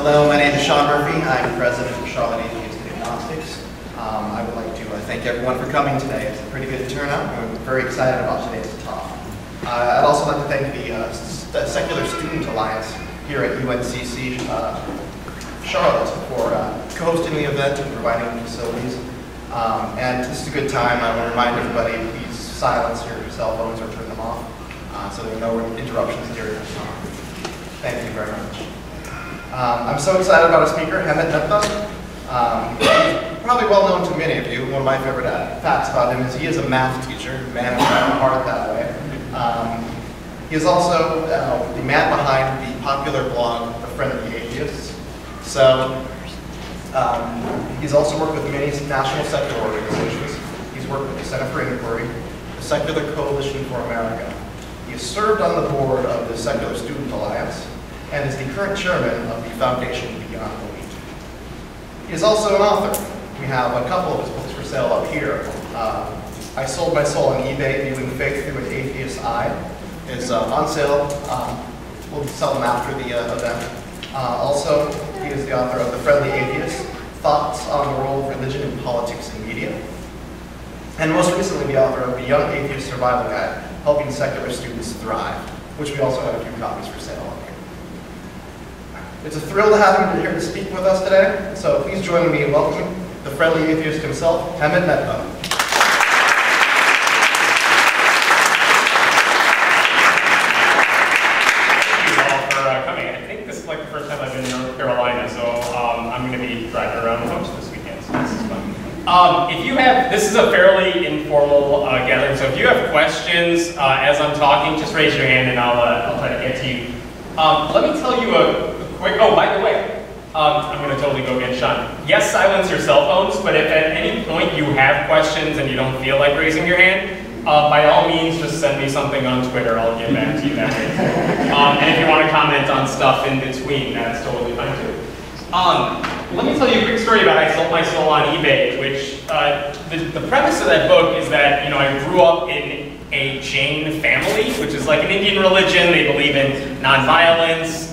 Hello, my name is Sean Murphy. I'm president of Charlotte Atheists Agnostics. I would like to thank everyone for coming today. It's a pretty good turnout. I'm very excited about today's talk. I'd also like to thank the Secular Student Alliance here at UNCC Charlotte for co-hosting the event and providing facilities. And this is a good time. I want to remind everybody, please silence your cell phones or turn them off so there are no interruptions during the talk. Thank you very much. I'm so excited about our speaker, Hemant Mehta. He's probably well known to many of you. One of my favorite facts about him is he is a math teacher, man of my heart that way. He is also the man behind the popular blog, The Friendly Atheists. So he's also worked with many national secular organizations. He's worked with the Center for Inquiry, the Secular Coalition for America. He has served on the board of the Secular Student Alliance and is the current chairman of the Foundation Beyond Belief. He is also an author. We have a couple of his books for sale up here. I Sold My Soul on eBay, Viewing Faith Through an Atheist's Eye, is on sale. We'll sell them after the event. Also, he is the author of The Friendly Atheist, Thoughts on the Role of Religion in Politics and Media. And most recently, the author of The Young Atheist Survival Guide, Helping Secular Students Thrive, which we also have a few copies for sale up here. It's a thrill to have him here to speak with us today, so please join me in welcoming the Friendly Atheist himself, Hemant Mehta. Thank you all for coming. I think this is like the first time I've been in North Carolina, so I'm going to be driving around the coast this weekend, so this is fun. This is a fairly informal gathering, so if you have questions as I'm talking, just raise your hand and I'll try to get to you. Let me tell you a quick, oh, by the way, I'm going to totally go against Sean. Yes, silence your cell phones, but if at any point you have questions and you don't feel like raising your hand, by all means, just send me something on Twitter. I'll get back to you that way. And if you want to comment on stuff in between, that's totally fine too. Let me tell you a quick story about I Sold My Soul on eBay, which the premise of that book is that, you know, I grew up in a Jain family, which is like an Indian religion. They believe in nonviolence.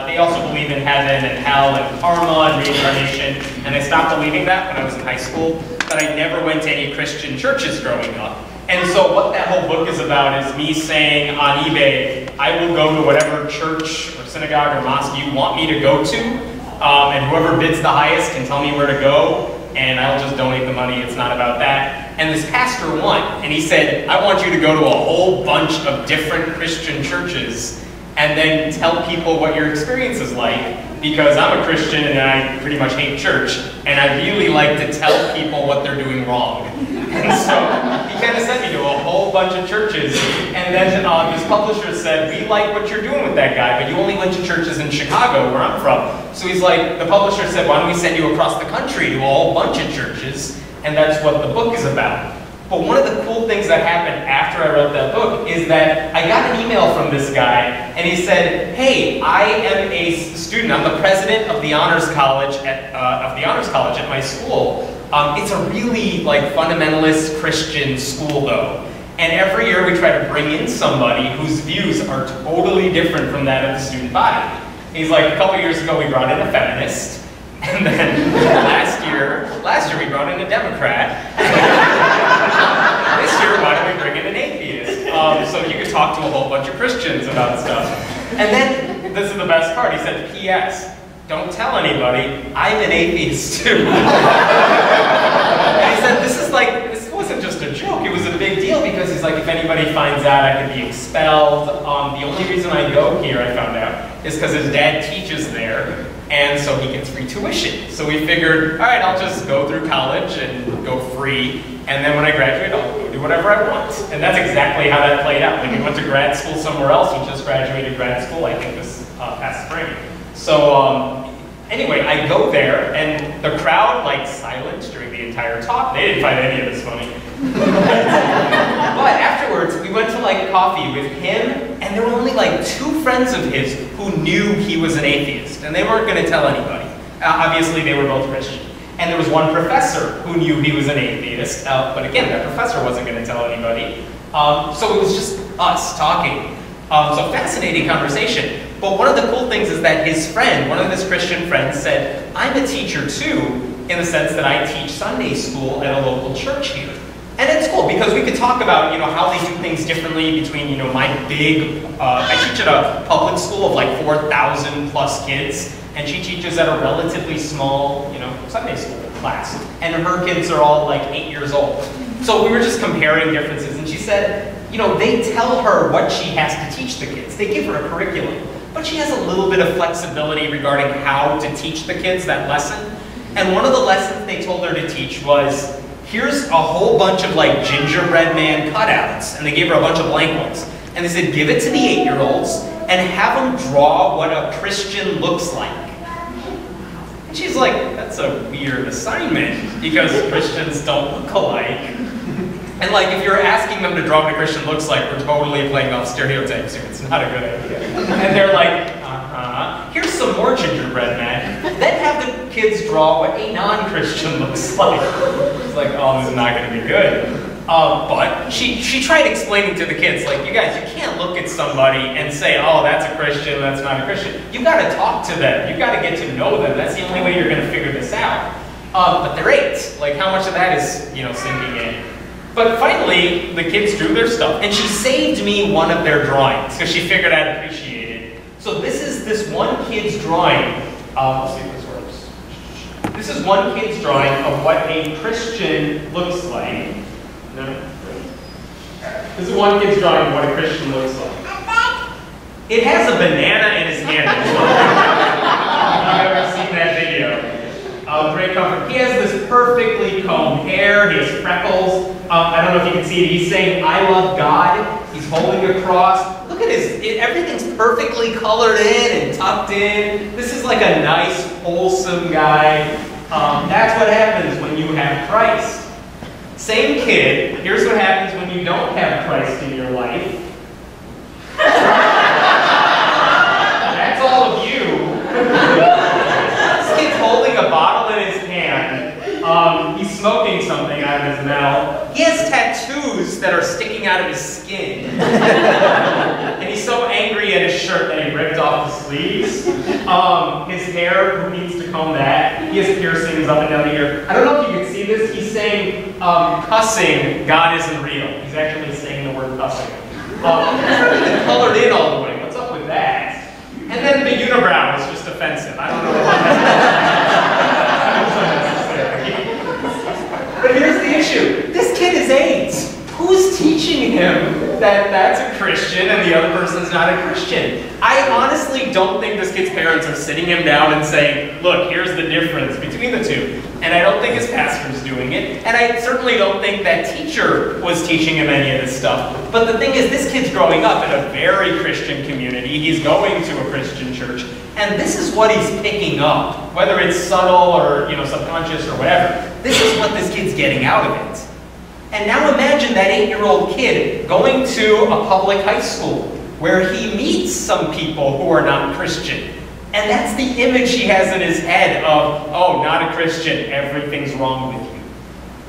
They also believe in heaven and hell and karma and reincarnation. And I stopped believing that when I was in high school, but I never went to any Christian churches growing up. And so what that whole book is about is me saying on eBay, I will go to whatever church or synagogue or mosque you want me to go to. And whoever bids the highest can tell me where to go, and I'll just donate the money. It's not about that. And this pastor won, and he said, I want you to go to a whole bunch of different Christian churches and then tell people what your experience is like, because I'm a Christian and I pretty much hate church, and I really like to tell people what they're doing wrong. And so he kind of sent me to a whole bunch of churches, and then his publisher said, we like what you're doing with that guy, but you only went to churches in Chicago, where I'm from. So he's like, the publisher said, why don't we send you across the country to a whole bunch of churches, and that's what the book is about. But one of the cool things that happened after I wrote that book is that I got an email from this guy, and he said, hey, I am a student. I'm the president of the honors college at my school. It's a really like fundamentalist Christian school though. And every year we try to bring in somebody whose views are totally different from that of the student body. He's like, a couple years ago we brought in a feminist, and then last year we brought in a Democrat. This year, why don't we bring in an atheist? So you could talk to a whole bunch of Christians about stuff. And then, this is the best part, he said, P.S. Don't tell anybody, I'm an atheist too. And he said, this wasn't just a joke, it was a big deal, because he's like, if anybody finds out, I could be expelled. The only reason I go here, I found out, is because his dad teaches there, and so he gets free tuition. So we figured, all right, I'll just go through college and go free, and then when I graduate, I'll go do whatever I want. And that's exactly how that played out. Like, we went to grad school somewhere else. We just graduated grad school, I think this past spring. So anyway, I go there, and the crowd, like, silent during the entire talk. They didn't find any of this funny. But afterwards, we went to, like, coffee with him, and there were only, like, 2 friends of his who knew he was an atheist, and they weren't going to tell anybody. Obviously, they were both Christian. And there was one professor who knew he was an atheist, but again, that professor wasn't going to tell anybody. So it was just us talking. So fascinating conversation. But one of the cool things is that his friend, one of his Christian friends, said, I'm a teacher too, in the sense that I teach Sunday school at a local church here. And it's cool because we could talk about, how they do things differently between, my big, I teach at a public school of like 4,000 plus kids, and she teaches at a relatively small, Sunday school class. And her kids are all like 8 years old. So we were just comparing differences, and she said, they tell her what she has to teach the kids. They give her a curriculum, but she has a little bit of flexibility regarding how to teach the kids that lesson. And one of the lessons they told her to teach was, here's a whole bunch of like gingerbread man cutouts, and they gave her a bunch of blank ones. And they said, give it to the 8-year-olds and have them draw what a Christian looks like. And she's like, that's a weird assignment because Christians don't look alike. And like, if you're asking them to draw what a Christian looks like, we're totally playing off stereotypes here. It's not a good idea. And they're like, here's some more gingerbread man. Then have the kids draw what a non-Christian looks like. It's like, oh, this is not going to be good. But she tried explaining to the kids, like, you guys, you can't look at somebody and say, oh, that's a Christian, that's not a Christian. You've got to talk to them. You've got to get to know them. That's the only way you're going to figure this out. But they're 8. Like, how much of that is, sinking in? But finally, the kids drew their stuff, and she saved me one of their drawings, because she figured I'd appreciate it. So this is this one kid's drawing. Let's see if this works. This is one kid's drawing of what a Christian looks like. No? This is one kid's drawing of what a Christian looks like. It has a banana in his hand as well. If you've ever seen that video. Great comfort. He has this perfectly combed hair. He has freckles. I don't know if you can see it. He's saying, I love God. He's holding a cross. Look at everything's perfectly colored in and tucked in. This is like a nice, wholesome guy. That's what happens when you have Christ. Same kid. Here's what happens when you don't have Christ in your life. That's all of you. This kid's holding a bottle in his hand. He's smoking something out of his mouth. He has tattoos that are sticking out of his skin. And he's so angry at his shirt that he ripped off the sleeves. His hair, who needs to comb that? He has piercings up and down here. I don't know if you can see this. He's saying, cussing, God isn't real. He's actually saying the word cussing. It's not even colored in all the way. What's up with that? And then the unibrow is just offensive. I don't know what But here's the issue. This kid is 8. Who's teaching him that that's a Christian and the other person's not a Christian? I honestly don't think this kid's parents are sitting him down and saying, look, here's the difference between the two. And I don't think his pastor's doing it. And I certainly don't think that teacher was teaching him any of this stuff. But the thing is, this kid's growing up in a very Christian community. He's going to a Christian church. And this is what he's picking up, whether it's subtle or subconscious or whatever. This is what this kid's getting out of it. And now imagine that 8-year-old kid going to a public high school where he meets some people who are not Christian. And that's the image he has in his head of, oh, not a Christian, everything's wrong with you.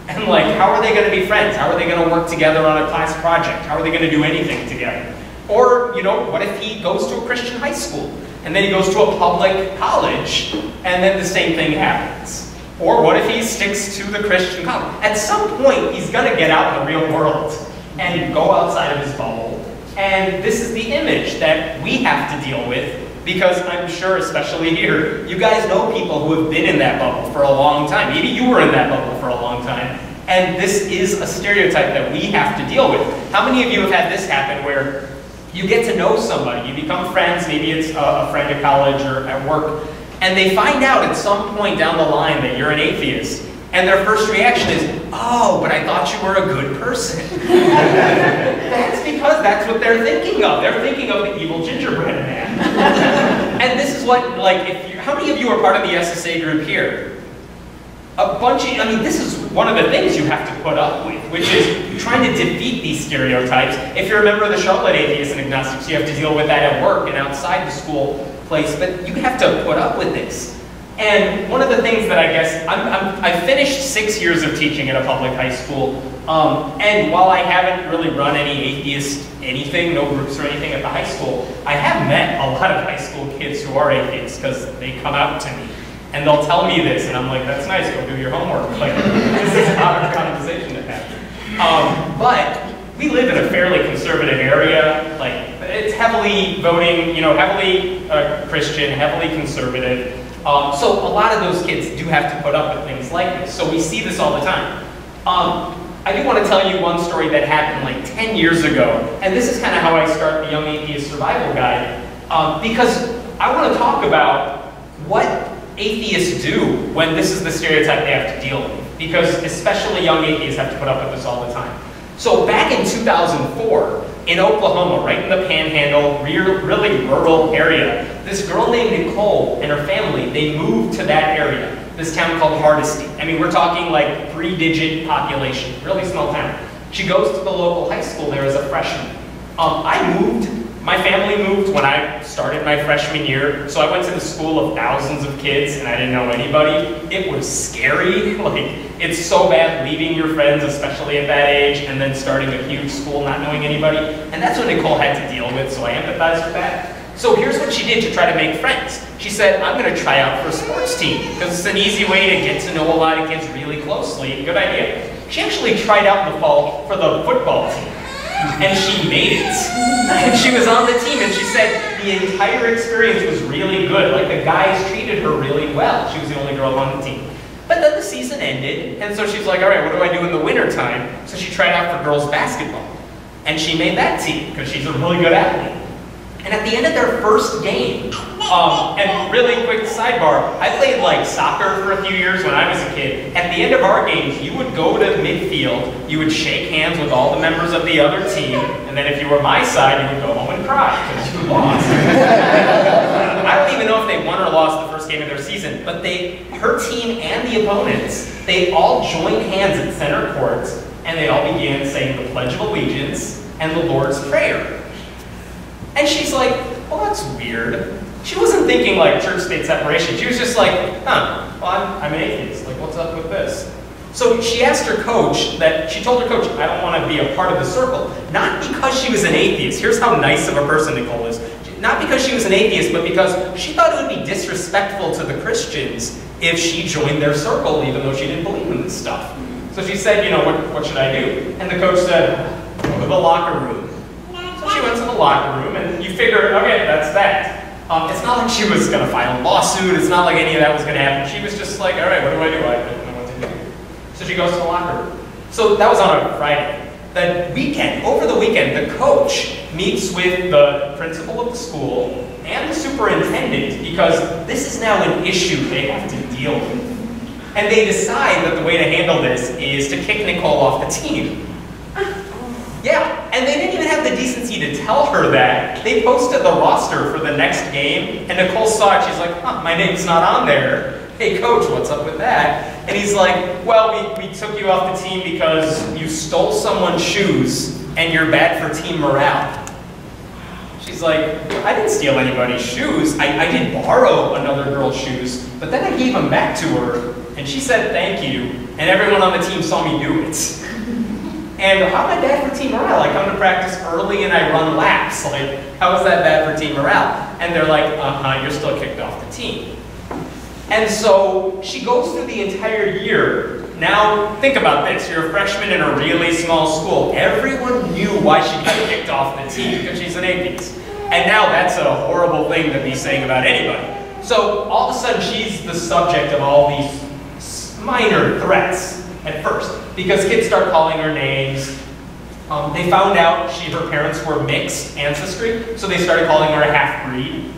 And like, how are they going to be friends? How are they going to work together on a class project? How are they going to do anything together? Or, what if he goes to a Christian high school and then he goes to a public college and then the same thing happens? Or what if he sticks to the Christian college? At some point, he's going to get out in the real world and go outside of his bubble. And this is the image that we have to deal with, because I'm sure, especially here, you guys know people who have been in that bubble for a long time. Maybe you were in that bubble for a long time. And this is a stereotype that we have to deal with. How many of you have had this happen where you get to know somebody, you become friends, maybe it's a friend at college or at work, and they find out at some point down the line that you're an atheist, and their first reaction is, oh, but I thought you were a good person. That's because that's what they're thinking of. They're thinking of the evil gingerbread man. And this is what, like, how many of you are part of the SSA group here? A bunch of, this is one of the things you have to put up with, which is trying to defeat these stereotypes. If you're a member of the Charlotte Atheists Agnostics, you have to deal with that at work and outside the school place, but you have to put up with this. And one of the things that I guess, I finished 6 years of teaching at a public high school, and while I haven't really run any atheist anything, no groups or anything at the high school, I have met a lot of high school kids who are atheists because they come out to me and they'll tell me this, and I'm like, that's nice, go do your homework. Like, this is a conversation to have. But we live in a fairly conservative area. Like, it's heavily voting, you know, heavily Christian, heavily conservative. So a lot of those kids do have to put up with things like this. So we see this all the time. I do want to tell you one story that happened like 10 years ago, and this is kind of how I start the Young Atheist Survival Guide, because I want to talk about what atheists do when this is the stereotype they have to deal with, because especially young atheists have to put up with this all the time. So back in 2004, in Oklahoma, right in the Panhandle, really rural area, this girl named Nicole and her family, they moved to that area, this town called Hardesty. I mean, we're talking like 3-digit population, really small town. She goes to the local high school there as a freshman. My family moved when I started my freshman year, so I went to the school of thousands of kids and I didn't know anybody. It was scary. Like, it's so bad leaving your friends, especially at that age, and then starting a huge school not knowing anybody. And that's what Nicole had to deal with, so I empathize with that. So here's what she did to try to make friends. She said, I'm going to try out for a sports team, because it's an easy way to get to know a lot of kids really closely. Good idea. She actually tried out in the fall for the football team. And she made it. And she was on the team, and she said the entire experience was really good. Like, the guys treated her really well. She was the only girl on the team. But then the season ended, and so she's like, all right, what do I do in the winter time? So she tried out for girls basketball. And she made that team, because she's a really good athlete. And at the end of their first game, and really quick sidebar, I played like soccer for a few years when I was a kid. At the end of our games, you would go to midfield, you would shake hands with all the members of the other team, and then if you were my side, you would go home and cry because you lost. I don't even know if they won or lost the first game of their season, but her team and the opponents, they all joined hands at center court, and they all began saying the Pledge of Allegiance and the Lord's Prayer. And she's like, well, that's weird. She wasn't thinking like church-state separation. She was just like, well, I'm an atheist. Like, what's up with this? So she asked her coach she told her coach, I don't want to be a part of the circle. Not because she was an atheist. Here's how nice of a person Nicole is. Not because she was an atheist, but because she thought it would be disrespectful to the Christians if she joined their circle, even though she didn't believe in this stuff. So she said, you know, what should I do? And the coach said, go to the locker room. So she went to the locker room, and you figure, okay, that's that. It's not like she was going to file a lawsuit. It's not like any of that was going to happen. She was just like, all right, what do I do? I don't know what to do. So she goes to the locker room. So that was on a Friday. The weekend, over the weekend, the coach meets with the principal of the school and the superintendent, because this is now an issue they have to deal with. And they decide that the way to handle this is to kick Nicole off the team. Yeah, and they didn't even have the decency to tell her that. They posted the roster for the next game, and Nicole saw it. She's like, huh, my name's not on there. Hey, coach, what's up with that? And he's like, well, we took you off the team because you stole someone's shoes, and you're bad for team morale. She's like, I didn't steal anybody's shoes. I did borrow another girl's shoes, but then I gave them back to her, and she said thank you, and everyone on the team saw me do it. And how am I bad for team morale? I come to practice early and I run laps. Like, how is that bad for team morale? And they're like, you're still kicked off the team. And so she goes through the entire year. Now, think about this. You're a freshman in a really small school. Everyone knew why she got kicked off the team, because she's an atheist. And now that's a horrible thing to be saying about anybody. So all of a sudden, she's the subject of all these minor threats at first, because kids start calling her names. They found out her parents were mixed ancestry, so they started calling her a half-breed.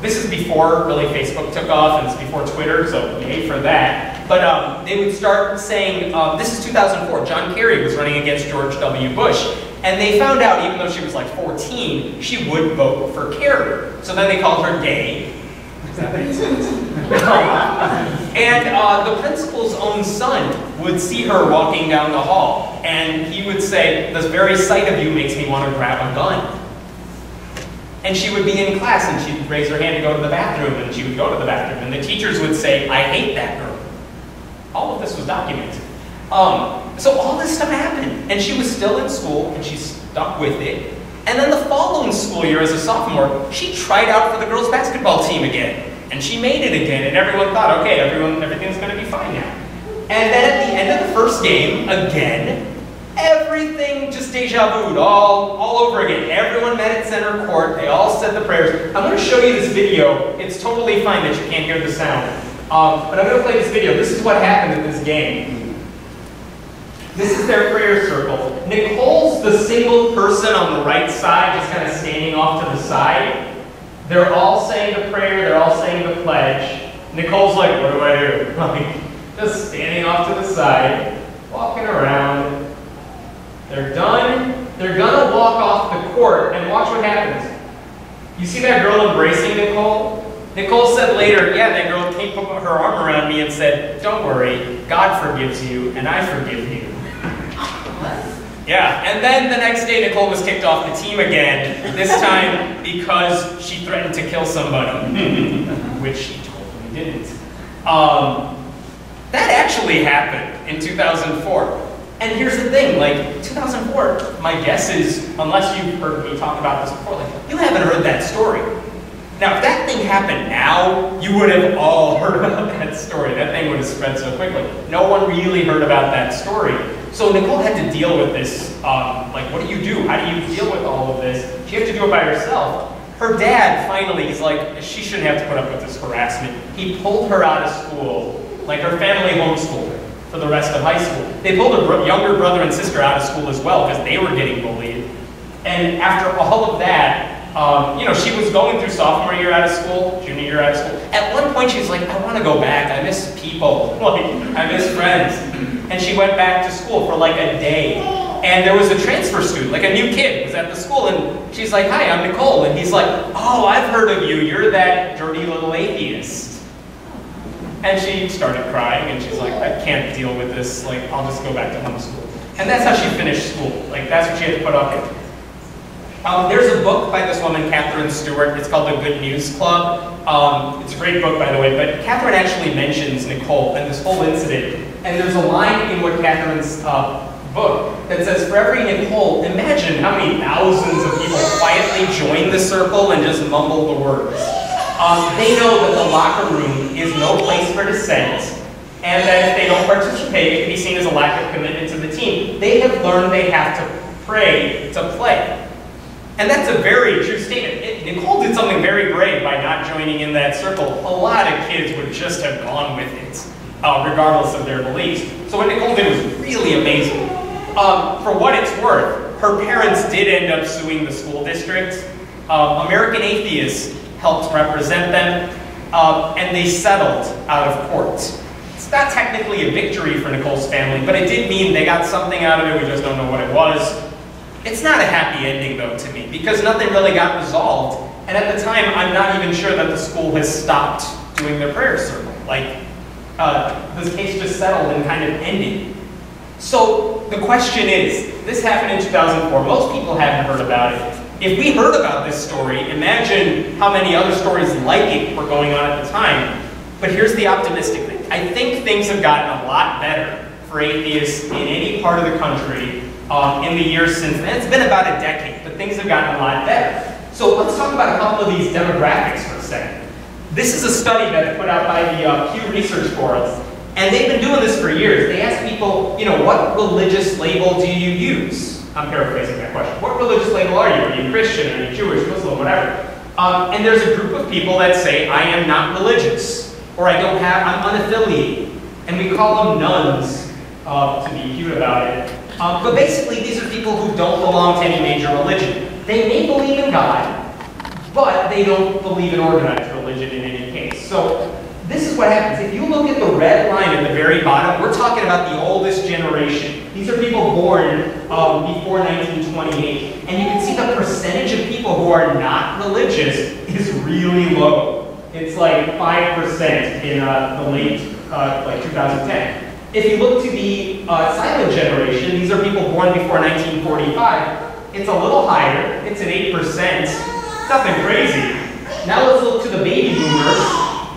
This is before really Facebook took off, and it's before Twitter, so yay for that. But they would start saying, this is 2004, John Kerry was running against George W. Bush, and they found out, even though she was like 14, she would vote for Kerry. So then they called her gay. Does that make sense? And the principal's own son would see her walking down the hall, and he would say, the very sight of you makes me want to grab a gun. And she would be in class and she'd raise her hand to go to the bathroom, and she would go to the bathroom, and the teachers would say, "I hate that girl." All of this was documented. So all this stuff happened, and she was still in school, and she stuck with it. And then the following school year, as a sophomore, she tried out for the girls' basketball team again, and she made it again, and everyone thought, okay, everything's going to be fine now. And then at the end of the first game, again, everything just deja vu'd all over again. Everyone met at center court. They all said the prayers. I'm going to show you this video. It's totally fine that you can't hear the sound. But I'm going to play this video. This is what happened at this game. This is their prayer circle. Nicole's the single person on the right side, just kind of standing off to the side. They're all saying the prayer. They're all saying the pledge. Nicole's like, what do I do? Like, just standing off to the side, walking around. They're done. They're gonna walk off the court, and watch what happens. You see that girl embracing Nicole? Nicole said later, yeah, that girl came, put her arm around me and said, "Don't worry, God forgives you, and I forgive you." Yeah, and then the next day Nicole was kicked off the team again, this time because she threatened to kill somebody, which she totally didn't. That actually happened in 2004. And here's the thing, like, 2004, my guess is, unless you've heard me talk about this before, like, you haven't heard that story. Now, if that thing happened now, you would have all heard about that story. That thing would have spread so quickly. No one really heard about that story. So Nicole had to deal with this, like, what do you do? How do you deal with all of this? She had to do it by herself. Her dad, finally, he's like, she shouldn't have to put up with this harassment. He pulled her out of school, like her family homeschooled her for the rest of high school. They pulled her younger brother and sister out of school as well because they were getting bullied. And after all of that, you know, she was going through sophomore year out of school, junior year out of school. At one point, she's like, I want to go back. I miss people. Like, I miss friends. And she went back to school for like a day. And there was a transfer student, like a new kid, was at the school. And she's like, "Hi, I'm Nicole." And he's like, "Oh, I've heard of you. You're that dirty little atheist." And she started crying. And she's like, "I can't deal with this. Like, I'll just go back to homeschool." And that's how she finished school. Like, that's what she had to put up with. There's a book by this woman, Catherine Stewart. It's called The Good News Club. It's a great book, by the way, but Catherine actually mentions Nicole and this whole incident. And there's a line in what Catherine's book that says, for every Nicole, imagine how many thousands of people quietly join the circle and just mumble the words. They know that the locker room is no place for dissent, and that if they don't participate, it can be seen as a lack of commitment to the team. They have learned they have to pray to play. And that's a very true statement. Nicole did something very brave by not joining in that circle. A lot of kids would just have gone with it, regardless of their beliefs. So what Nicole did was really amazing. For what it's worth, her parents did end up suing the school district. American Atheists helped represent them, and they settled out of court. It's not technically a victory for Nicole's family, but it did mean they got something out of it. We just don't know what it was. It's not a happy ending, though, to me, because nothing really got resolved. And at the time, I'm not even sure that the school has stopped doing their prayer circle. Like, this case just settled and kind of ended. So the question is, this happened in 2004. Most people haven't heard about it. If we heard about this story, imagine how many other stories like it were going on at the time. But here's the optimistic thing. I think things have gotten a lot better for atheists in any part of the country in the years since then. It's been about a decade, but things have gotten a lot better. So let's talk about a couple of these demographics for a second. This is a study that's put out by the Pew Research Forum, and they've been doing this for years. They ask people, you know, what religious label do you use? I'm paraphrasing that question. What religious label are you? Are you Christian? Are you Jewish, Muslim, whatever? And there's a group of people that say, I am not religious, or I'm unaffiliated. And we call them nuns, to be cute about it. But basically, these are people who don't belong to any major religion. They may believe in God, but they don't believe in organized religion in any case. So this is what happens. If you look at the red line at the very bottom, we're talking about the oldest generation. These are people born before 1928. And you can see the percentage of people who are not religious is really low. It's like 5% in the late, like 2010. If you look to the silent generation, these are people born before 1945, it's a little higher, it's at 8%. Nothing crazy. Now let's look to the baby boomers.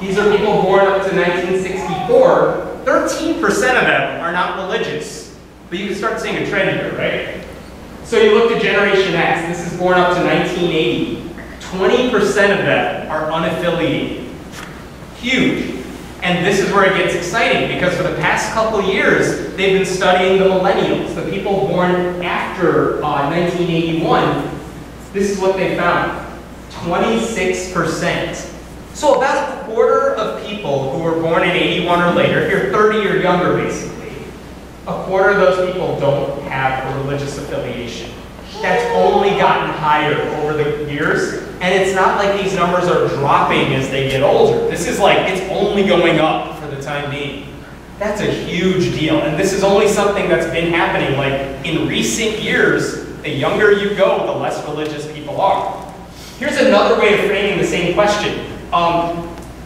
These are people born up to 1964. 13% of them are not religious. But you can start seeing a trend here, right? So you look to Generation X. This is born up to 1980. 20% of them are unaffiliated. Huge. And this is where it gets exciting, because for the past couple years, they've been studying the millennials, the people born after 1981. This is what they found. 26%. So about a quarter of people who were born in 81 or later, if you're 30 or younger basically, a quarter of those people don't have a religious affiliation. That's only gotten higher over the years, and it's not like these numbers are dropping as they get older. This is like, it's only going up for the time being. That's a huge deal, and this is only something that's been happening like in recent years. The younger you go, the less religious people are. Here's another way of framing the same question.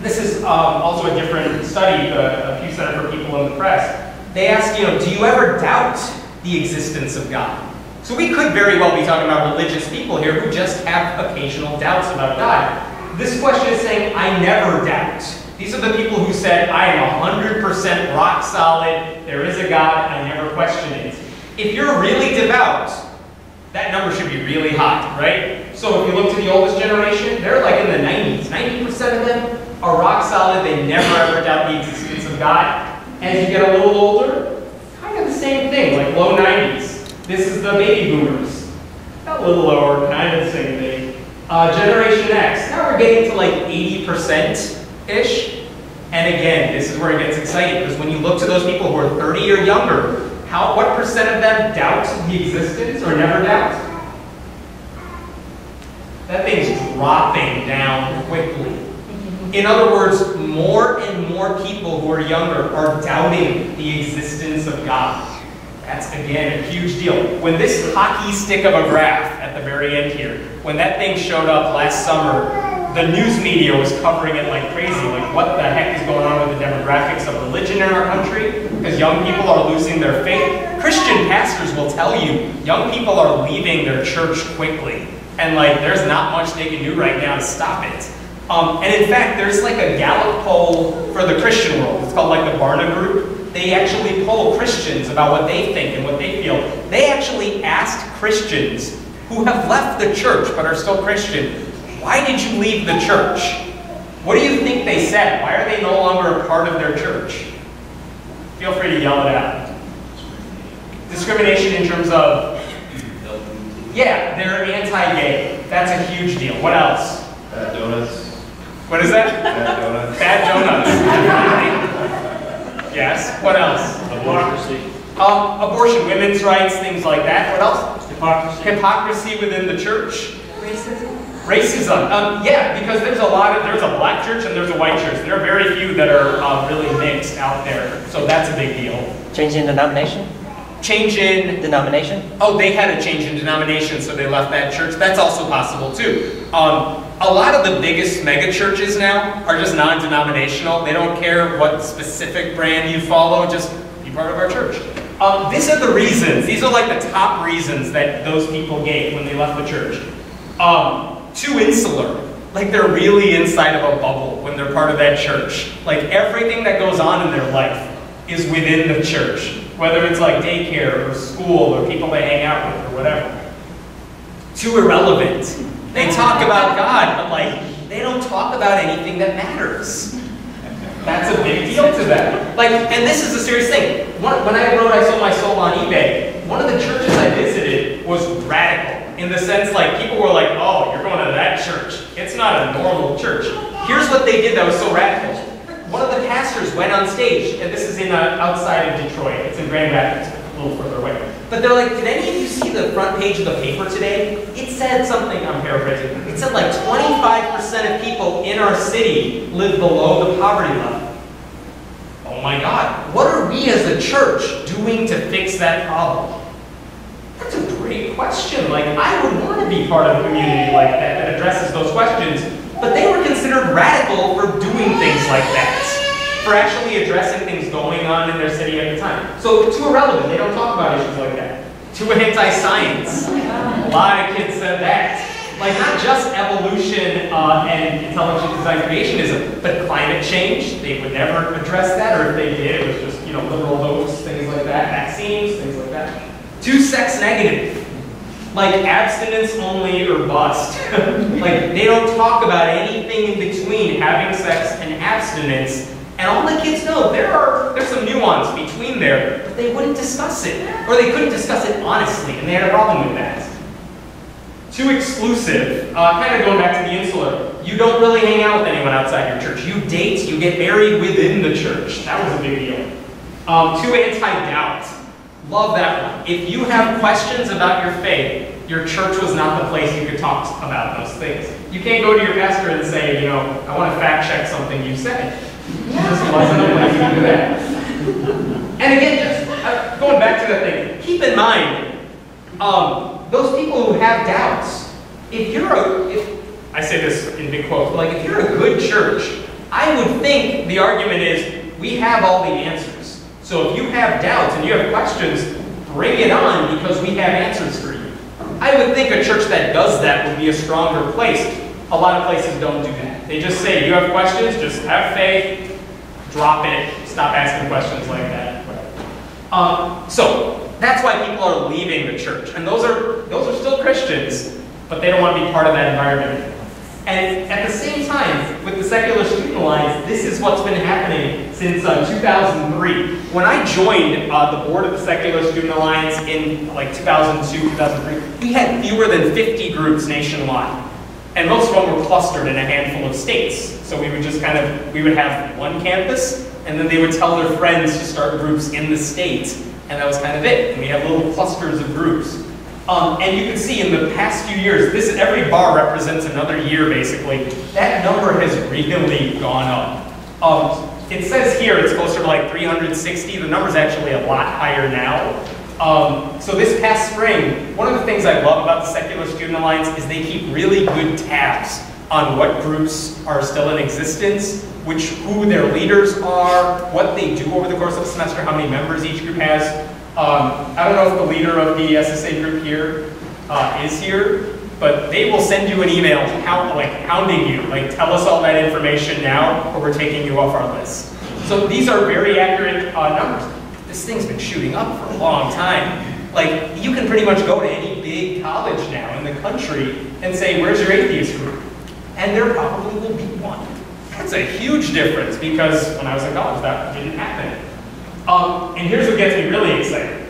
This is also a different study, the Pew Center for People in the Press. They asked, do you ever doubt the existence of God? So we could very well be talking about religious people here who just have occasional doubts about God. This question is saying, I never doubt. These are the people who said, I am 100% rock solid, there is a God, I never question it. If you're really devout, that number should be really high, right? So if you look to the oldest generation, they're like in the 90s. 90% of them are rock solid, they never ever doubt the existence of God. As you get a little older, kind of the same thing, like low 90s. This is the baby boomers. A little lower, kind of the same thing. Generation X, now we're getting to like 80%-ish. And again, this is where it gets exciting, because when you look to those people who are 30 or younger, what percent of them doubt the existence or never doubt? That thing's dropping down quickly. In other words, more and more people who are younger are doubting the existence of God. That's, again, a huge deal. When this hockey stick of a graph at the very end here, when that thing showed up last summer, the news media was covering it like crazy. Like, what the heck is going on with the demographics of religion in our country? Because young people are losing their faith. Christian pastors will tell you, young people are leaving their church quickly. And like, there's not much they can do right now to stop it. And in fact, there's like a Gallup poll for the Christian world. It's called like the Barna Group. They actually poll Christians about what they think and what they feel. They actually asked Christians who have left the church but are still Christian, why did you leave the church? What do you think they said? Why are they no longer a part of their church? Feel free to yell it out. Discrimination in terms of, yeah, they're anti-gay. That's a huge deal. What else? Bad donuts. What is that? Bad donuts. Bad donuts. Yes. What else? Democracy. Abortion, women's rights, things like that. What else? Hypocrisy. Hypocrisy within the church. Racism? Racism. Yeah, because there's a black church and there's a white church. There are very few that are really mixed out there. So that's a big deal. Change in denomination? Change in Denomination? Oh, they had a change in denomination, so they left that church. That's also possible too. A lot of the biggest mega churches now are just non-denominational. They don't care what specific brand you follow, just be part of our church. These are the reasons. These are like the top reasons that those people gave when they left the church. Too insular. Like they're really inside of a bubble when they're part of that church. Like everything that goes on in their life is within the church. Whether it's like daycare or school or people they hang out with or whatever. Too irrelevant. They talk about God, but like, they don't talk about anything that matters. That's a big deal to them. Like, and this is a serious thing. When I wrote I Sold My Soul on eBay, one of the churches I visited was radical. In the sense, like, people were like, oh, you're going to that church. It's not a normal church. Here's what they did that was so radical. One of the pastors went on stage, and this is in outside of Detroit. It's in Grand Rapids, a little further away. But they're like, did any of you see the front page of the paper today? It said something, I'm paraphrasing, it said like 25% of people in our city live below the poverty level. Oh my God, what are we as a church doing to fix that problem? That's a great question. Like, I would want to be part of a community like that that addresses those questions. But they were considered radical for doing things like that, for actually addressing things going on in their city at the time. So too irrelevant, they don't talk about issues like that. Too anti-science. A lot of kids said that. Like not just evolution and intelligent design creationism, but climate change. They would never address that, or if they did, it was just, liberal hoax, things like that, vaccines, things like that. Too sex negative. Like abstinence only or bust. Like they don't talk about anything in between having sex and abstinence. And all the kids know there's some nuance between there, but they wouldn't discuss it. Or they couldn't discuss it honestly, and they had a problem with that. Too exclusive. Kind of going back to the insular. You don't really hang out with anyone outside your church. You date, you get married within the church. That was a big deal. Too anti-doubt. Love that one. If you have questions about your faith, your church was not the place you could talk about those things. You can't go to your pastor and say, I want to fact check something you said. It just wasn't a place to do that. And again, just going back to that thing, keep in mind, those people who have doubts, I say this in big quotes, but if you're a good church, I would think the argument is, we have all the answers. So if you have doubts and you have questions, bring it on because we have answers for you. I would think a church that does that would be a stronger place. A lot of places don't do that. They just say, you have questions, just have faith, drop it, stop asking questions like that. So that's why people are leaving the church. And those are still Christians, but they don't want to be part of that environment. And at the same time, with the Secular Student Alliance, this is what's been happening since 2003. When I joined the board of the Secular Student Alliance in 2002, 2003, we had fewer than 50 groups nationwide. And most of them were clustered in a handful of states. So we would just we would have one campus, and then they would tell their friends to start groups in the state. And that was kind of it. And we had little clusters of groups. And you can see in the past few years, every bar represents another year, basically. That number has really gone up. It says here it's closer to 360. The number's actually a lot higher now. So this past spring, one of the things I love about the Secular Student Alliance is they keep really good tabs on what groups are still in existence, who their leaders are, what they do over the course of the semester, how many members each group has. I don't know if the leader of the SSA group here is here, but they will send you an email hounding you, tell us all that information now or we're taking you off our list. So these are very accurate numbers. This thing's been shooting up for a long time. You can pretty much go to any big college now in the country and say, where's your atheist group? And there probably will be one. That's a huge difference because when I was in college, that didn't happen. And here's what gets me really excited.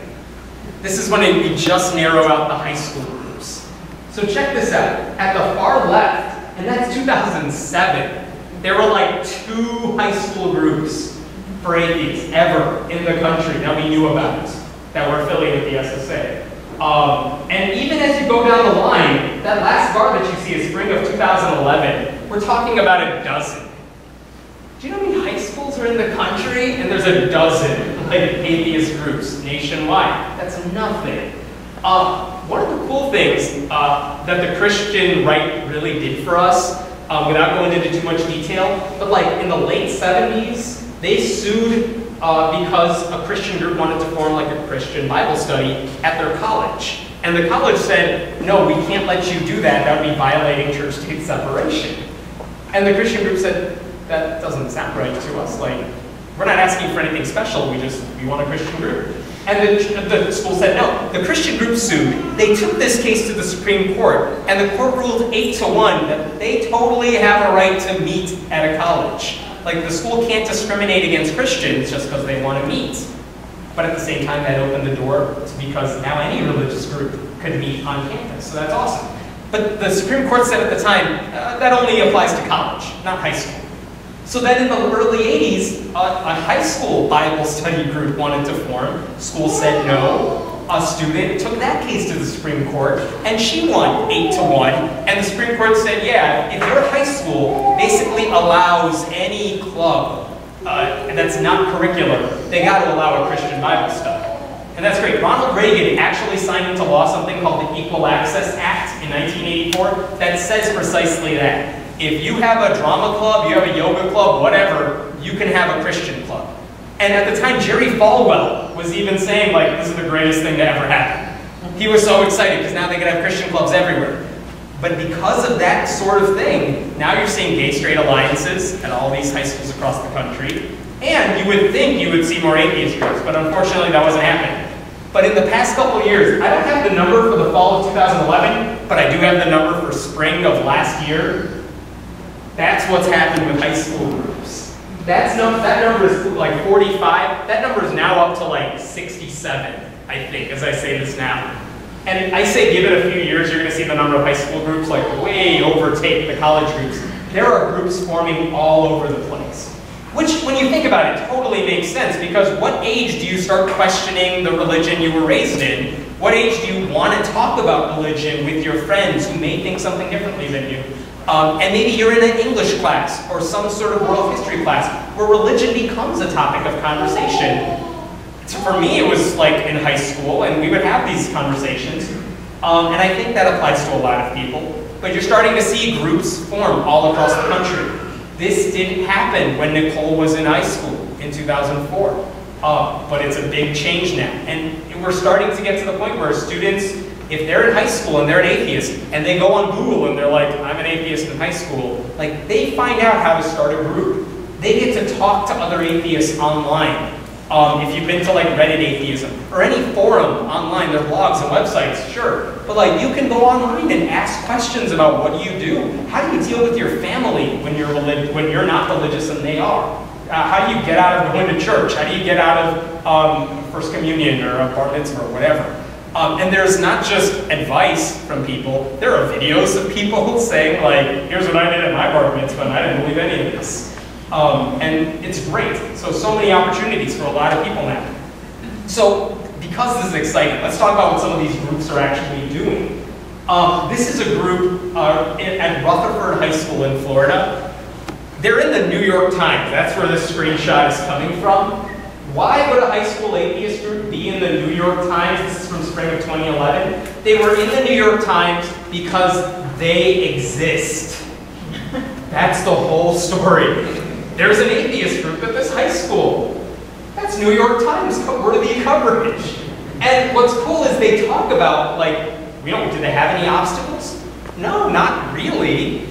This is when we just narrow out the high school groups. So check this out. At the far left, and that's 2007, there were 2 high school groups for atheists ever in the country that we knew about that were affiliated with the SSA. And even as you go down the line, that last bar that you see is spring of 2011, we're talking about a dozen. Do you know how many high schools are in the country? And there's a dozen atheist groups nationwide. That's nothing. One of the cool things that the Christian right really did for us, without going into too much detail, but in the late 70s, they sued because a Christian group wanted to form a Christian Bible study at their college. And the college said, no, we can't let you do that. That would be violating church-state separation. And the Christian group said, that doesn't sound right to us. We're not asking for anything special. We want a Christian group. And the school said no. The Christian group sued. They took this case to the Supreme Court, and the court ruled 8-1 that they totally have a right to meet at a college. The school can't discriminate against Christians just because they want to meet. But at the same time, that opened the door because now any religious group could meet on campus. So that's awesome. But the Supreme Court said at the time, that only applies to college, not high school. So then in the early 80s, a high school Bible study group wanted to form. School said no. A student took that case to the Supreme Court, and she won 8-1. And the Supreme Court said, yeah, if your high school basically allows any club, and that's not curricular, they got to allow a Christian Bible study. And that's great. Ronald Reagan actually signed into law something called the Equal Access Act in 1984 that says precisely that. If you have a drama club, you have a yoga club, whatever, you can have a Christian club. And at the time, Jerry Falwell was even saying, this is the greatest thing to ever happen. He was so excited because now they can have Christian clubs everywhere. But because of that sort of thing, now you're seeing gay-straight alliances at all these high schools across the country. And you would think you would see more atheist groups, but unfortunately that wasn't happening. But in the past couple of years, I don't have the number for the fall of 2011, but I do have the number for spring of last year. That's what's happened with high school groups. That number is like 45. That number is now up to like 67, I think, as I say this now. And I say give it a few years, you're going to see the number of high school groups like way overtake the college groups. There are groups forming all over the place. Which, when you think about it, totally makes sense, because what age do you start questioning the religion you were raised in? What age do you want to talk about religion with your friends who may think something differently than you? And maybe you're in an English class or some sort of world history class where religion becomes a topic of conversation. So for me, it was like in high school, and we would have these conversations. And I think that applies to a lot of people. But you're starting to see groups form all across the country. This didn't happen when Nicole was in high school in 2004. But it's a big change now. And we're starting to get to the point where students, if they're in high school and they're an atheist, and they go on Google and they're like, I'm an atheist in high school, like they find out how to start a group. They get to talk to other atheists online. If you've been to like Reddit atheism, or any forum online, there are blogs and websites, sure. But like you can go online and ask questions about what do you do? How do you deal with your family when you're not religious and they are? How do you get out of going to church? How do you get out of First Communion or a bar mitzvah or whatever? And there's not just advice from people, there are videos of people saying like, here's what I did at my bar mitzvah and I didn't believe any of this. And it's great. So many opportunities for a lot of people now. So because this is exciting, let's talk about what some of these groups are actually doing. This is a group at Rutherford High School in Florida. They're in the New York Times. That's where this screenshot is coming from. Why would a high school atheist group be in the New York Times? This is from spring of 2011. They were in the New York Times because they exist. That's the whole story. There's an atheist group at this high school. That's New York Times worthy coverage. And what's cool is they talk about, like, did they have any obstacles? No, not really.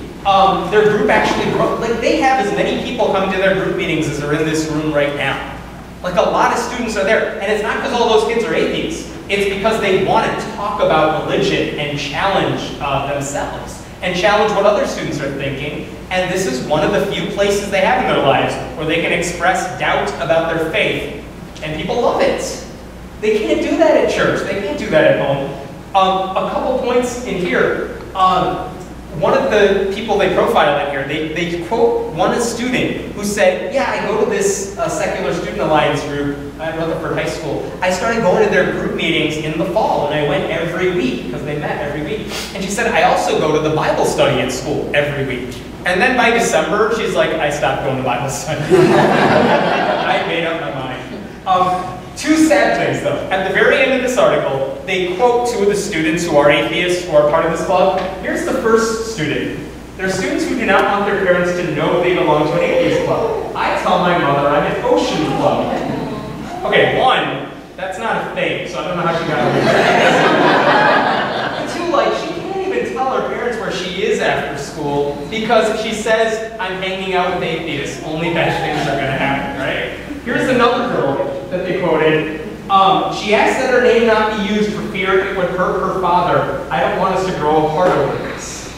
Their group actually grew, like they have as many people coming to their group meetings as are in this room right now. Like a lot of students are there, and it's not because all those kids are atheists. It's because they want to talk about religion and challenge themselves, and challenge what other students are thinking. And this is one of the few places they have in their lives where they can express doubt about their faith, and people love it. They can't do that at church. They can't do that at home. A couple points in here. One of the people they profile in here, they quote one student who said, yeah, I go to this Secular Student Alliance group at Rutherford High School. I started going to their group meetings in the fall, and I went every week, because they met every week. And she said, I also go to the Bible study at school every week. And then by December, she's like, I stopped going to Bible study. I made up my mind. Two sad things, though. At the very end of this article, they quote two of the students who are atheists, who are part of this club. Here's the first student. There are students who do not want their parents to know they belong to an atheist club. I tell my mother I'm an ocean club. Okay, one, that's not a thing, so I don't know how she got away with it. Two, like, she can't even tell her parents where she is after school because she says, I'm hanging out with atheists. Only bad things are going to happen, right? Here's another girl that they quoted. She asked that her name not be used for fear it would hurt her father. I don't want us to grow apart over this.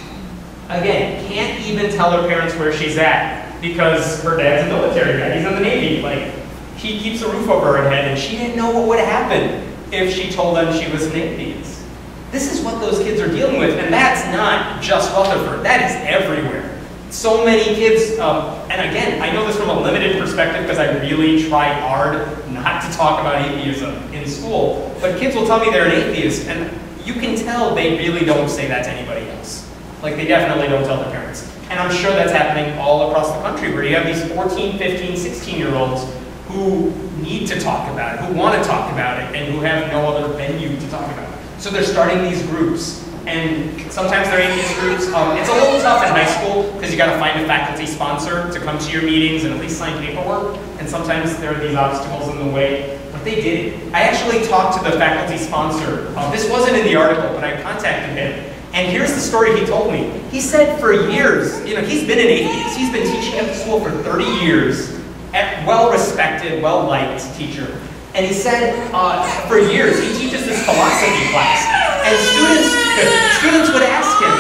Again, can't even tell her parents where she's at because her dad's a military guy. He's in the Navy. Like, he keeps a roof over her head, and she didn't know what would happen if she told them she was an atheist. This is what those kids are dealing with, and that's not just Rutherford. That is everywhere. So many kids, and again, I know this from a limited perspective because I really try hard not to talk about atheism in school, but kids will tell me they're an atheist, and you can tell they really don't say that to anybody else. Like, they definitely don't tell their parents. And I'm sure that's happening all across the country, where you have these 14, 15, 16-year-olds who need to talk about it, who want to talk about it, and who have no other venue to talk about it. So they're starting these groups. And sometimes they're atheist groups. It's a little tough in high school because you got to find a faculty sponsor to come to your meetings and at least sign paperwork. And sometimes there are these obstacles in the way. But they did it. I actually talked to the faculty sponsor. This wasn't in the article, but I contacted him. And here's the story he told me. He said for years, he's been an atheist. He's been teaching at the school for 30 years, well-respected, well-liked teacher. And he said for years, he teaches this philosophy class. And students would ask him,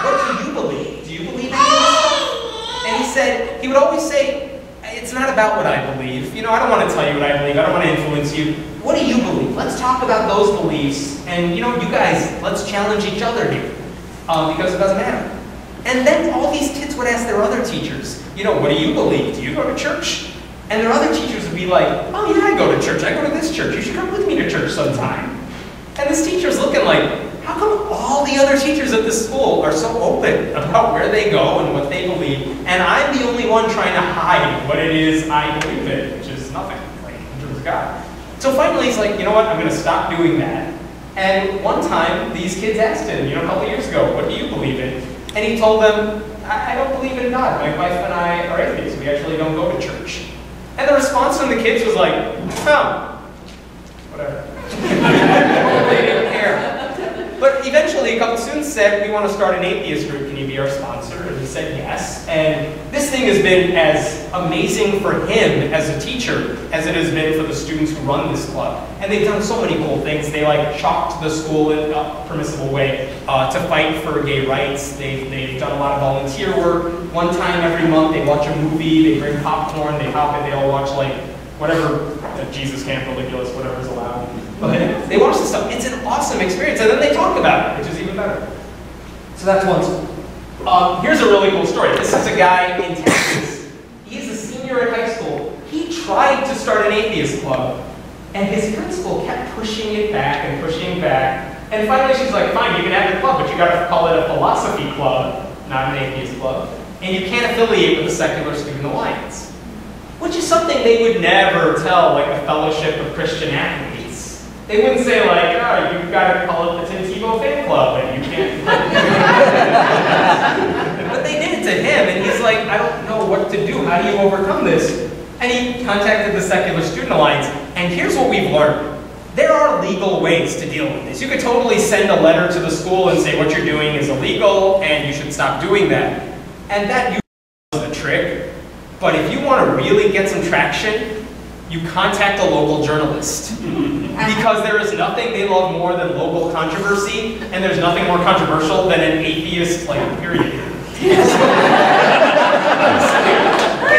what do you believe? Do you believe in this stuff? And he said, he would always say, it's not about what I believe. I don't want to tell you what I believe. I don't want to influence you. What do you believe? Let's talk about those beliefs. And you guys, let's challenge each other here. Because it doesn't matter. And then all these kids would ask their other teachers, what do you believe? Do you go to church? And their other teachers would be like, oh yeah, I go to church. I go to this church. You should come with me to church sometime. And this teacher's looking like, how come all the other teachers at this school are so open about where they go and what they believe, and I'm the only one trying to hide what it is I believe in, which is nothing, in terms of God. So finally he's like, you know what, I'm going to stop doing that. And one time, these kids asked him, a couple years ago, what do you believe in? And he told them, I don't believe in God. My wife and I are atheists. We actually don't go to church. And the response from the kids was like, oh, whatever. They didn't care. But eventually, a couple students said, we want to start an atheist group. Can you be our sponsor? And he said yes. And this thing has been as amazing for him as a teacher as it has been for the students who run this club. And they've done so many cool things. They shocked the school in a permissible way to fight for gay rights. They've done a lot of volunteer work. One time every month, they watch a movie. They bring popcorn. They hop in. They all watch whatever Jesus Camp Religulous, whatever's allowed. But they watch this stuff. It's an awesome experience. And then they talk about it, which is even better. So that's one story. Here's a really cool story. This is a guy in Texas. He's a senior at high school. He tried to start an atheist club. And his principal kept pushing it back and pushing it back. And finally she's like, fine, you can have the club, but you got to call it a philosophy club, not an atheist club. And you can't affiliate with the Secular Student Alliance. Which is something they would never tell a Fellowship of Christian Athletes. They wouldn't say oh, you've got to call it the Tim Tebow Fan Club and you can't. But they did it to him and he's like, I don't know what to do. How do you overcome this? And he contacted the Secular Student Alliance. And here's what we've learned. There are legal ways to deal with this. You could totally send a letter to the school and say what you're doing is illegal and you should stop doing that. And that usually is the trick. But if you want to really get some traction, you contact a local journalist. Because there is nothing they love more than local controversy, and there's nothing more controversial than an atheist, period. Hey,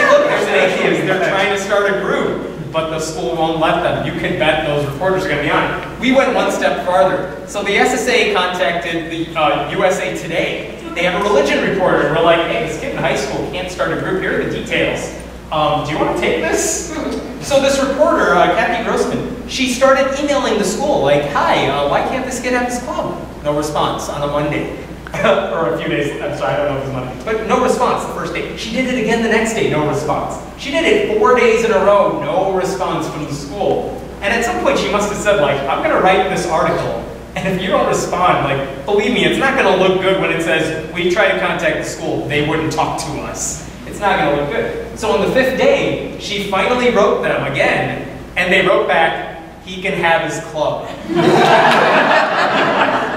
look, there's an atheist. They're trying to start a group, but the school won't let them. You can bet those reporters are going to be on it. We went one step farther. So the SSA contacted the USA Today. They have a religion reporter, and we're like, hey, this kid in high school can't start a group. Here are the details. Do you want to take this? So this reporter, Kathy Grossman, she started emailing the school, hi, why can't this kid have his club? No response on a Monday. Or a few days, I'm sorry, I don't know if it was Monday. But no response the first day. She did it again the next day, no response. She did it 4 days in a row, no response from the school. And at some point she must have said, I'm going to write this article. And if you don't respond, believe me, it's not going to look good when it says, we tried to contact the school, they wouldn't talk to us. It's not going to look good. So on the 5th day, she finally wrote them again, and they wrote back, he can have his club.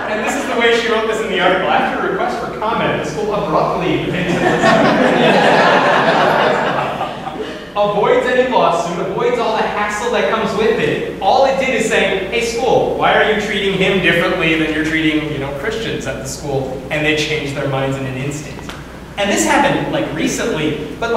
And this is the way she wrote this in the article. After a request for comment, the school abruptly avoids any lawsuit, avoids all the hassle that comes with it. All it did is say, hey school, why are you treating him differently than you're treating, Christians at the school? And they changed their minds in an instant. And this happened recently, but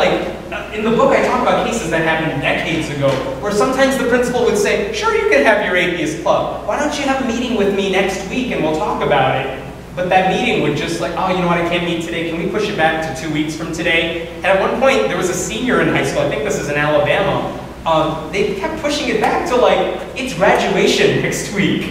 in the book I talk about cases that happened decades ago, where sometimes the principal would say, sure, you can have your atheist club. Why don't you have a meeting with me next week and we'll talk about it? But that meeting would just oh, you know what, I can't meet today. Can we push it back to 2 weeks from today? And at one point, there was a senior in high school, I think this is in Alabama, they kept pushing it back to it's graduation next week.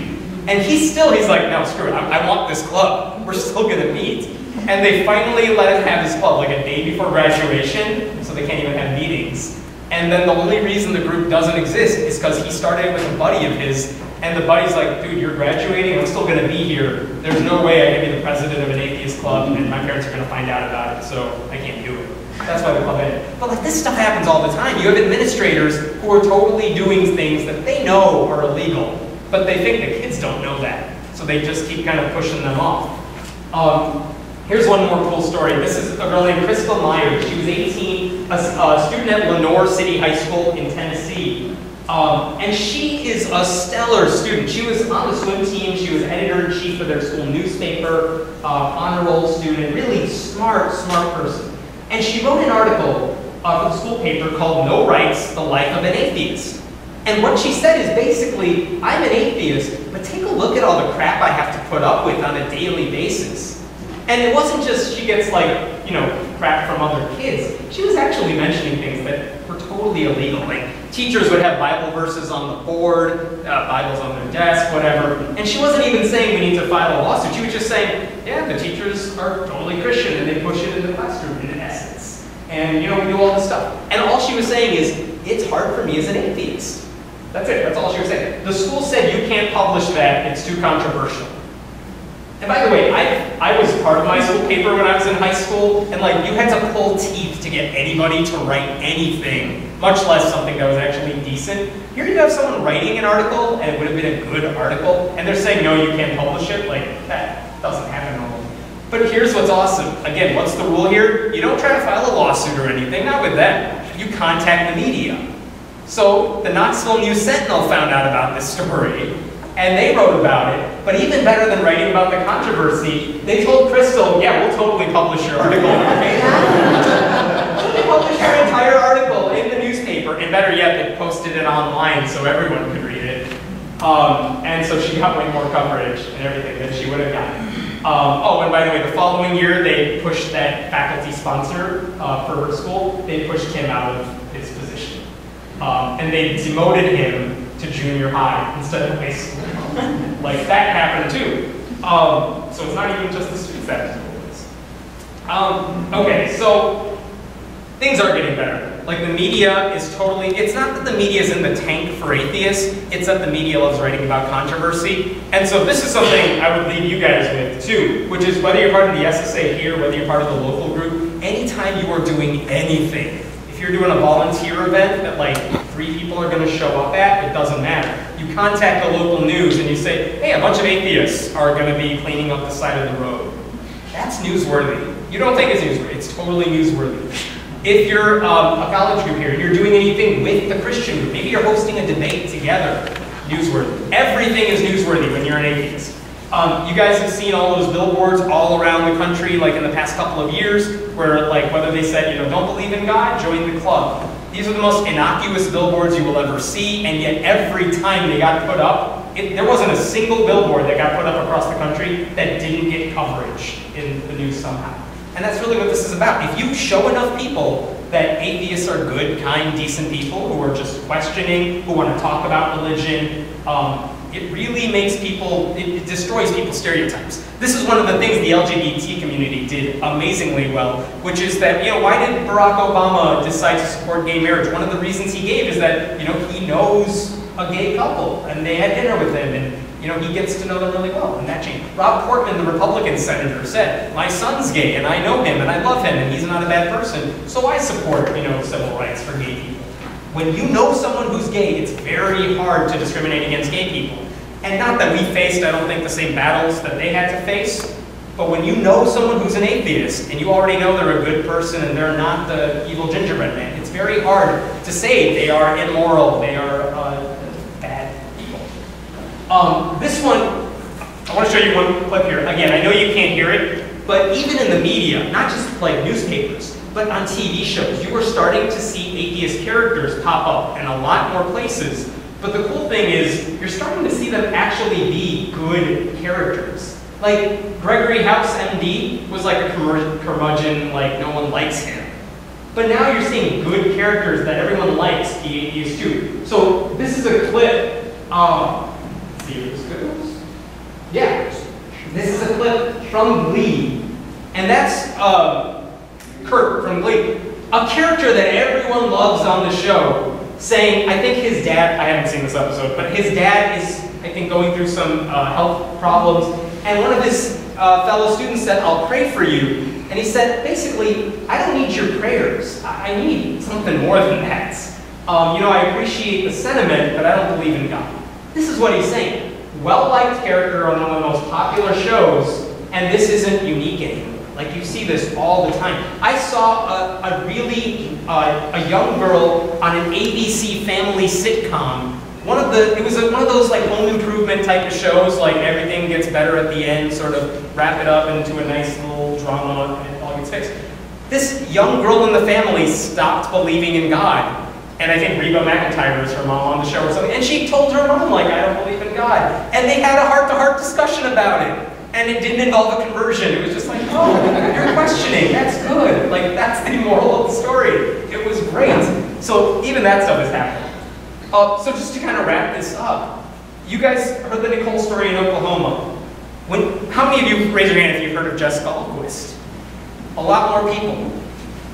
And he's like, no, screw it, I want this club. We're still gonna meet. And they finally let him have his club a day before graduation, so they can't even have meetings. And then the only reason the group doesn't exist is because he started with a buddy of his, and the buddy's like, dude, you're graduating, I'm still gonna be here. There's no way I can be the president of an atheist club, and my parents are gonna find out about it, so I can't do it. That's why the club ended. But this stuff happens all the time. You have administrators who are totally doing things that they know are illegal, but they think the kids don't know that. So they just keep kind of pushing them off. Here's one more cool story. This is a girl named Crystal Myers. She was 18, a student at Lenoir City High School in Tennessee. And she is a stellar student. She was on the swim team. She was editor-in-chief of their school newspaper, honor roll student, really smart person. And she wrote an article for the school paper called No Rights, The Life of an Atheist. And what she said is basically, I'm an atheist, but take a look at all the crap I have to put up with on a daily basis. And it wasn't just she gets like, you know, crap from other kids. She was actually mentioning things that were totally illegal. Like teachers would have Bible verses on the board, Bibles on their desk, whatever. And she wasn't even saying we need to file a lawsuit. She was just saying, yeah, the teachers are totally Christian and they push it in the classroom in essence. And you know, we do all this stuff. And all she was saying is, it's hard for me as an atheist. That's it, that's all she was saying. The school said you can't publish that, it's too controversial. And by the way, I was part of my school paper when I was in high school, and like you had to pull teeth to get anybody to write anything, much less something that was actually decent. Here you have someone writing an article, and it would have been a good article, and they're saying, no, you can't publish it. Like, that doesn't happen normally. But here's what's awesome. Again, what's the rule here? You don't try to file a lawsuit or anything, not with them. You contact the media. So the Knoxville News Sentinel found out about this story, and they wrote about it. But even better than writing about the controversy, they told Crystal, yeah, we'll totally publish your article. They published her entire article in the newspaper, and better yet, they posted it online so everyone could read it. And so she got way more coverage and everything than she would have gotten. Oh, and by the way, the following year, they pushed that faculty sponsor for her school. They pushed him out of his position. And they demoted him to junior high instead of high school. Like, that happened too. So it's not even just the students that have to deal with this. Okay, so things are getting better. Like, the media is totally, it's not that the media is in the tank for atheists, it's that the media loves writing about controversy. And so this is something I would leave you guys with too, which is whether you're part of the SSA here, whether you're part of the local group, anytime you are doing anything, if you're doing a volunteer event that like 3 people are going to show up at, it doesn't matter. You contact the local news and you say, hey, a bunch of atheists are going to be cleaning up the side of the road. That's newsworthy. You don't think it's newsworthy, it's totally newsworthy. If you're a college group here and you're doing anything with the Christian group, maybe you're hosting a debate together, newsworthy. Everything is newsworthy when you're an atheist. You guys have seen all those billboards all around the country, like in the past couple of years, where like whether they said, you know, don't believe in God, join the club. These are the most innocuous billboards you will ever see, and yet every time they got put up, there wasn't a single billboard that got put up across the country that didn't get coverage in the news somehow. And that's really what this is about. If you show enough people that atheists are good, kind, decent people who are just questioning, who want to talk about religion, it really makes people, it destroys people's stereotypes. This is one of the things the LGBT community did amazingly well, which is that, you know, why did Barack Obama decide to support gay marriage? One of the reasons he gave is that, you know, he knows a gay couple, and they had dinner with him, and you know, he gets to know them really well, and that changed. Rob Portman, the Republican senator, said, my son's gay, and I know him, and I love him, and he's not a bad person, so I support, you know, civil rights for gay people. When you know someone who's gay, it's very hard to discriminate against gay people. And not that we faced, I don't think, the same battles that they had to face, but when you know someone who's an atheist, and you already know they're a good person, and they're not the evil gingerbread man, it's very hard to say they are immoral, they are bad people. This one, I want to show you one clip here. Again, I know you can't hear it, but even in the media, not just like newspapers, but on TV shows, you are starting to see atheist characters pop up in a lot more places. But the cool thing is, you're starting to see them actually be good characters. Like, Gregory House, MD, was like a curmudgeon, like no one likes him. But now you're seeing good characters that everyone likes be atheists too. So this is a clip. See if this goes. Yeah, this is a clip from Glee, and that's Kurt from Glee, a character that everyone loves on the show, saying, I think his dad, I haven't seen this episode, but his dad is, I think, going through some health problems, and one of his fellow students said, I'll pray for you. And he said, basically, I don't need your prayers. I need something more than that. You know, I appreciate the sentiment, but I don't believe in God. This is what he's saying. well-liked character on one of the most popular shows, and this isn't unique anymore. Like, you see this all the time. I saw a young girl on an ABC family sitcom. It was one of those like home improvement type of shows, like everything gets better at the end, sort of wrap it up into a nice little drama and it all gets fixed. This young girl in the family stopped believing in God. And I think Reba McEntire was her mom on the show or something. And she told her mom, like, I don't believe in God. And they had a heart-to-heart discussion about it. And it didn't involve a conversion. It was just like, oh, you're questioning. That's good. Like, that's the moral of the story. It was great. So even that stuff is happening. So just to kind of wrap this up, you guys heard the Nicole story in Oklahoma. How many of you, raise your hand if you've heard of Jessica Alquist? A lot more people.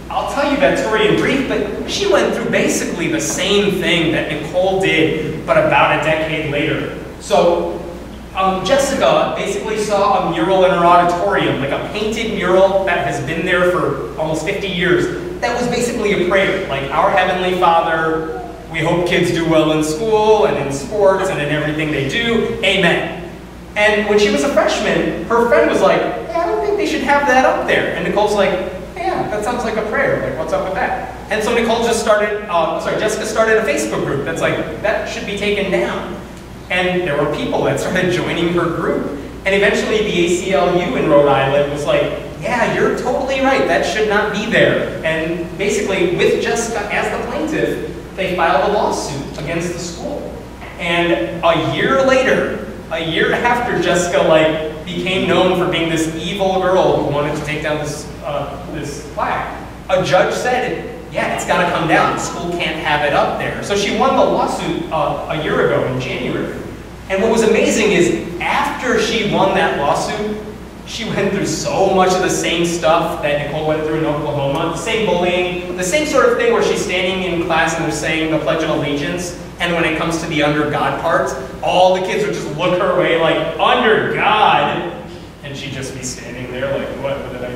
I'll tell you that story in brief, but she went through basically the same thing that Nicole did, but about a decade later. So Jessica basically saw a mural in her auditorium, like a painted mural that has been there for almost 50 years. That was basically a prayer, like, Our Heavenly Father, we hope kids do well in school and in sports and in everything they do, amen. And when she was a freshman, her friend was like, hey, I don't think they should have that up there. And Nicole's like, yeah, that sounds like a prayer. Like, what's up with that? And so Jessica started a Facebook group that's like, that should be taken down. And there were people that started joining her group. And eventually the ACLU in Rhode Island was like, yeah, you're totally right, that should not be there. And basically, with Jessica as the plaintiff, they filed a lawsuit against the school. And a year later, a year after Jessica became known for being this evil girl who wanted to take down this plaque, a judge said, yeah, it's got to come down. The school can't have it up there. So she won the lawsuit a year ago in January. And what was amazing is after she won that lawsuit, she went through so much of the same stuff that Nicole went through in Oklahoma, the same bullying, the same sort of thing where she's standing in class and they're saying the Pledge of Allegiance, and when it comes to the under God part, all the kids would just look her way like, under God, and she'd just be standing there like, what did I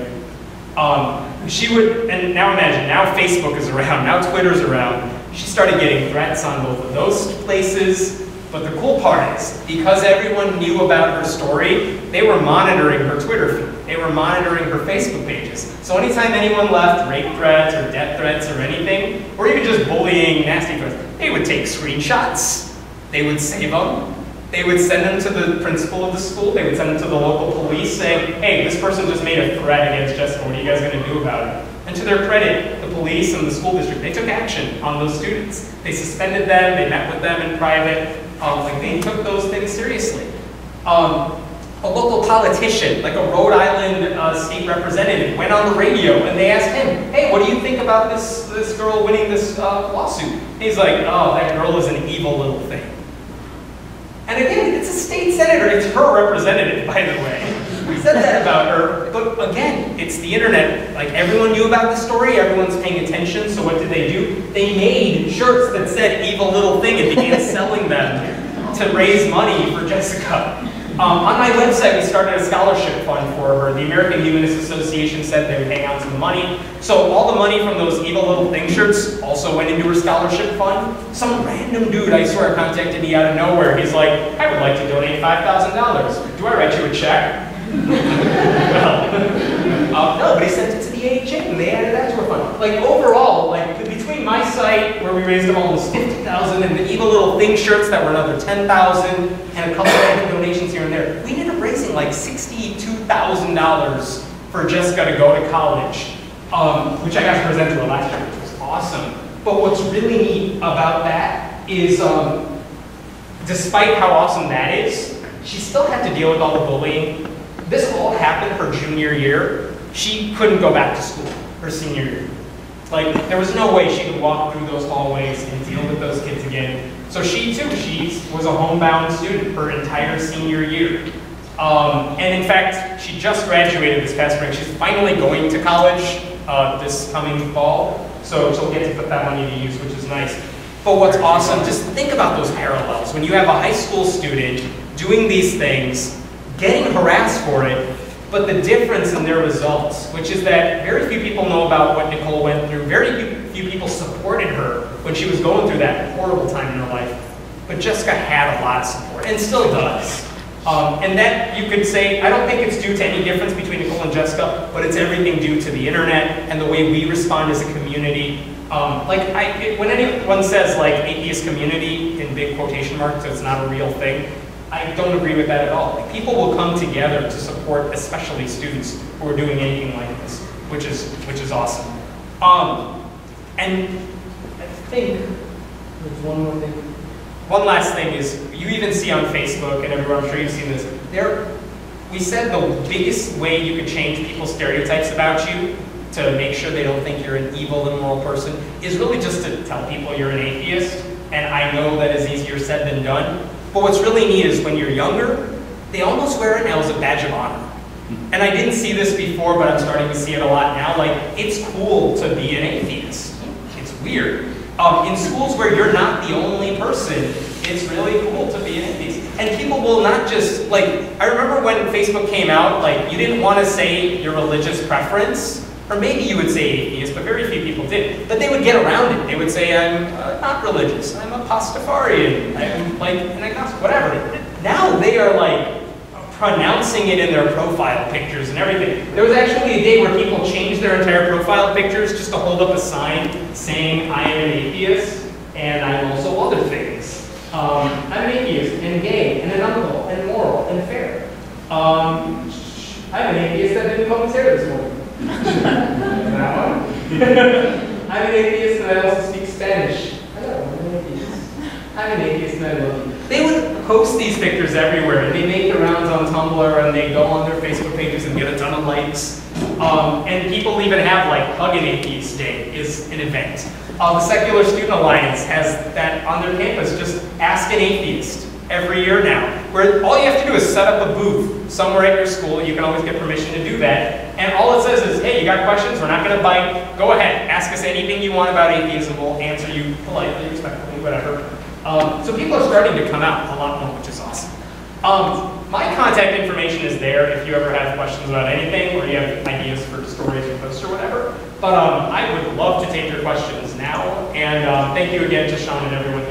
do? She would, and now imagine, now Facebook is around, now Twitter's around. She started getting threats on both of those places. But the cool part is, because everyone knew about her story, they were monitoring her Twitter feed. They were monitoring her Facebook pages. So anytime anyone left rape threats or death threats or anything, or even just bullying, nasty threats, they would take screenshots, they would save them, they would send them to the principal of the school, they would send them to the local police saying, hey, this person just made a threat against Jessica, what are you guys going to do about it? And to their credit, the police and the school district, they took action on those students. They suspended them, they met with them in private, they took those things seriously. A local politician, like a Rhode Island state representative, went on the radio and they asked him, hey, what do you think about this girl winning this lawsuit? And he's like, oh, that girl is an evil little thing. And again, it's a state senator, it's her representative, by the way. He said that about her, but again, it's the internet. Like, everyone knew about the story, everyone's paying attention, so what did they do? They made shirts that said evil little thing and began selling them to raise money for Jessica. On my website, we started a scholarship fund for her. The American Humanist Association said they would hang out some money. So all the money from those evil little thing shirts also went into her scholarship fund. Some random dude, I swear, contacted me out of nowhere. He's like, I would like to donate $5,000. Do I write you a check? Well, no, but he sent it to the AHA and they added that to her fund. Like, overall, like, between my site, where we raised them almost $50,000, and the evil little thing shirts that were another $10,000, and a couple of donations here and there, we ended up raising like $62,000 for Jessica to go to college, which I got to present to her last year, which was awesome. But what's really neat about that is, despite how awesome that is, she still had to deal with all the bullying. This all happened her junior year. She couldn't go back to school her senior year. Like, there was no way she could walk through those hallways and deal with those kids again. So she was a homebound student her entire senior year. And in fact, she just graduated this past spring. She's finally going to college this coming fall. So she'll get to put that money to use, which is nice. But what's awesome, just think about those parallels. When you have a high school student doing these things, getting harassed for it, but the difference in their results, which is that very few people know about what Nicole went through. Very few people supported her when she was going through that horrible time in her life. but Jessica had a lot of support, and still does. And that, you could say, I don't think it's due to any difference between Nicole and Jessica, but it's everything due to the internet and the way we respond as a community. When anyone says like atheist community in big quotation marks, it's not a real thing, I don't agree with that at all. Like, people will come together to support, especially students who are doing anything like this, which is awesome. And I think there's one more thing. One last thing is, you even see on Facebook, and everyone, I'm sure you've seen this, we said the biggest way you could change people's stereotypes about you to make sure they don't think you're an evil, immoral person is really just to tell people you're an atheist. And I know that is easier said than done. But what's really neat is when you're younger, they almost wear it now as a badge of honor. And I didn't see this before, but I'm starting to see it a lot now. Like, it's cool to be an atheist. It's weird. In schools where you're not the only person, it's really cool to be an atheist. And people will not just, like, I remember when Facebook came out, like, you didn't want to say your religious preference, or maybe you would say atheist, but very few people did. But they would get around it. They would say, I'm not religious, I'm a Pastafarian, I'm like an agnostic, whatever. Now they are like pronouncing it in their profile pictures and everything. There was actually a day where people changed their entire profile pictures just to hold up a sign saying, I am an atheist, and I'm also other things. I'm an atheist, and gay, and an uncle, and moral, and fair. I'm an atheist that didn't comb his hair this morning. That one. I'm an atheist and I also speak Spanish. I got one. I'm an atheist. I'm an atheist and I love you. They would post these pictures everywhere, and they make the rounds on Tumblr, and they go on their Facebook pages and get a ton of likes. And people even have like Hug an Atheist Day is an event. The Secular Student Alliance has that on their campus, just Ask an Atheist every year now, where all you have to do is set up a booth somewhere at your school. You can always get permission to do that. And all it says is, hey, you got questions? We're not going to bite. Go ahead. Ask us anything you want about atheism. We'll answer you politely, respectfully, whatever. So people are starting to come out a lot more, which is awesome. My contact information is there if you ever have questions about anything or you have ideas for stories or posts or whatever. But I would love to take your questions now. And thank you again to Sean and everyone